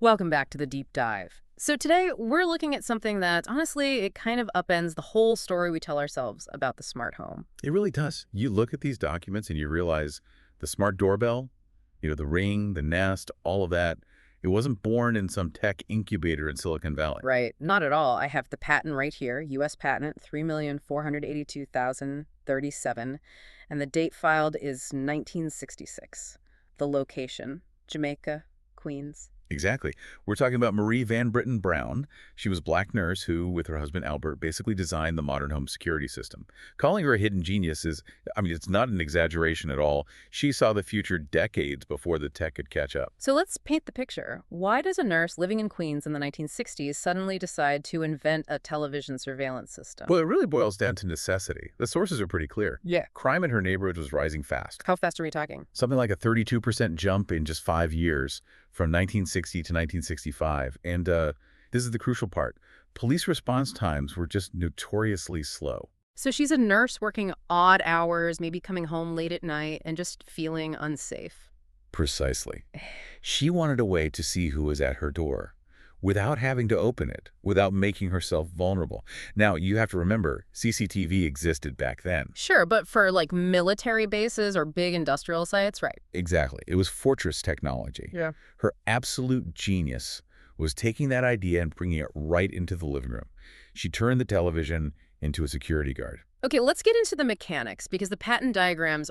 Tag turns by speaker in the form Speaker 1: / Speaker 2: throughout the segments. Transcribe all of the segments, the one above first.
Speaker 1: Welcome back to the deep dive. So today we're looking at something that, honestly, it kind of upends the whole story we tell ourselves about the smart home.
Speaker 2: It really does. You look at these documents and you realize the smart doorbell, the Ring, the Nest, all of that, it wasn't born in some tech incubator in Silicon Valley.
Speaker 1: Right, not at all. I have the patent right here, U.S. patent 3,482,037, and the date filed is 1966. The location, Jamaica, Queens.
Speaker 2: Exactly. We're talking about Marie Van Brittan Brown. She was a black nurse who, with her husband Albert, basically designed the modern home security system. Calling her a hidden genius it's not an exaggeration at all. She saw the future decades before the tech could catch up.
Speaker 1: So let's paint the picture. Why does a nurse living in Queens in the 1960s suddenly decide to invent a television surveillance system?
Speaker 2: Well, it really boils down to necessity. The sources are pretty clear.
Speaker 1: Yeah.
Speaker 2: Crime in her neighborhood was rising fast.
Speaker 1: How fast are we talking?
Speaker 2: Something like a 32% jump in just 5 years, from 1960 to 1965. And this is the crucial part. Police response times were just notoriously slow.
Speaker 1: So she's a nurse working odd hours, maybe coming home late at night, and just feeling unsafe.
Speaker 2: Precisely. She wanted a way to see who was at her door without having to open it, without making herself vulnerable. Now, you have to remember, CCTV existed back then.
Speaker 1: Sure, but for like military bases or big industrial sites, right?
Speaker 2: Exactly. It was fortress technology.
Speaker 1: Yeah.
Speaker 2: Her absolute genius was taking that idea and bringing it right into the living room. She turned the television into a security guard.
Speaker 1: Okay, let's get into the mechanics because the patent diagrams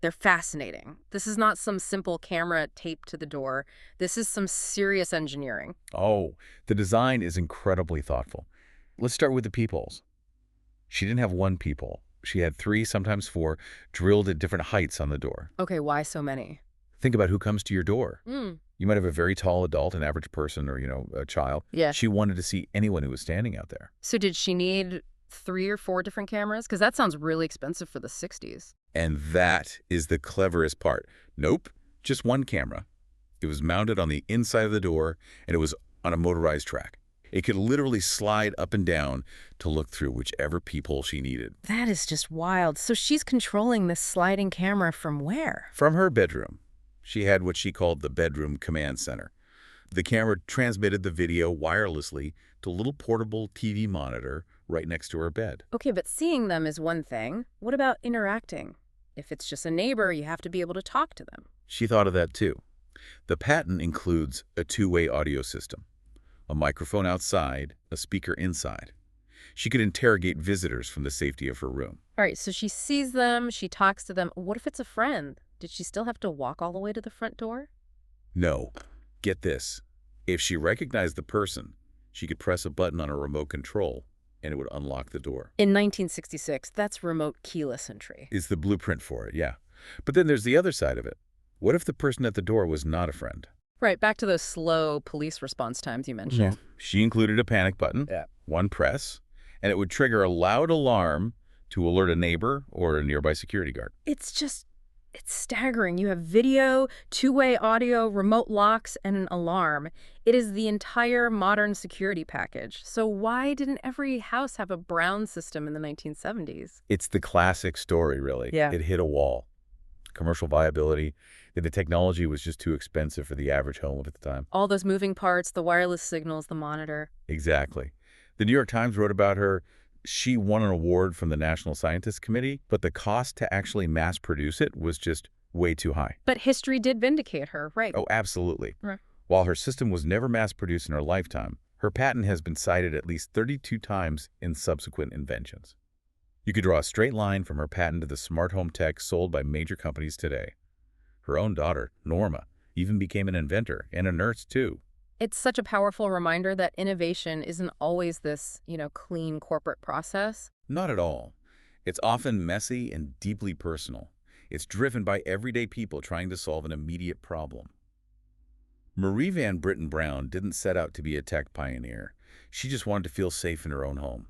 Speaker 1: they're fascinating. This is not some simple camera taped to the door. This is some serious engineering.
Speaker 2: Oh, the design is incredibly thoughtful. Let's start with the peepholes. She didn't have one peephole. She had 3, sometimes 4, drilled at different heights on the door.
Speaker 1: Okay, why so many?
Speaker 2: Think about who comes to your door.
Speaker 1: Mm.
Speaker 2: You might have a very tall adult, an average person, or, a child.
Speaker 1: Yeah.
Speaker 2: She wanted to see anyone who was standing out there.
Speaker 1: So did she need 3 or 4 different cameras? Because that sounds really expensive for the 60s.
Speaker 2: And that is the cleverest part. Nope, just one camera. It was mounted on the inside of the door, and it was on a motorized track. It could literally slide up and down to look through whichever peephole she needed.
Speaker 1: That is just wild. So she's controlling this sliding camera from where?
Speaker 2: From her bedroom. She had what she called the bedroom command center. The camera transmitted the video wirelessly to a little portable TV monitor right next to her bed.
Speaker 1: Okay, but seeing them is one thing. What about interacting? If it's just a neighbor, you have to be able to talk to them.
Speaker 2: She thought of that too. The patent includes a 2-way audio system, a microphone outside, a speaker inside. She could interrogate visitors from the safety of her room.
Speaker 1: All right, so she sees them, she talks to them. What if it's a friend? Did she still have to walk all the way to the front door?
Speaker 2: No. Get this. If she recognized the person, she could press a button on a remote control and it would unlock the door.
Speaker 1: In 1966, that's remote keyless entry.
Speaker 2: Is the blueprint for it, yeah. But then there's the other side of it. What if the person at the door was not a friend?
Speaker 1: Right, back to those slow police response times you mentioned.
Speaker 2: She included a panic button, one press, and it would trigger a loud alarm to alert a neighbor or a nearby security guard.
Speaker 1: It's staggering. You have video, 2-way audio, remote locks, and an alarm. It is the entire modern security package. So why didn't every house have a Brown system in the 1970s?
Speaker 2: It's the classic story, really.
Speaker 1: Yeah.
Speaker 2: It hit a wall. Commercial viability. The technology was just too expensive for the average home at the time.
Speaker 1: All those moving parts, the wireless signals, the monitor.
Speaker 2: Exactly. The New York Times wrote about her. She won an award from the National Scientist Committee, but the cost to actually mass produce it was just way too high.
Speaker 1: But history did vindicate her, right?
Speaker 2: Oh, absolutely.
Speaker 1: Right.
Speaker 2: While her system was never mass produced in her lifetime, her patent has been cited at least 32 times in subsequent inventions. You could draw a straight line from her patent to the smart home tech sold by major companies today. Her own daughter, Norma, even became an inventor and a nurse too.
Speaker 1: It's such a powerful reminder that innovation isn't always this, clean corporate process.
Speaker 2: Not at all. It's often messy and deeply personal. It's driven by everyday people trying to solve an immediate problem. Marie Van Brittan Brown didn't set out to be a tech pioneer. She just wanted to feel safe in her own home.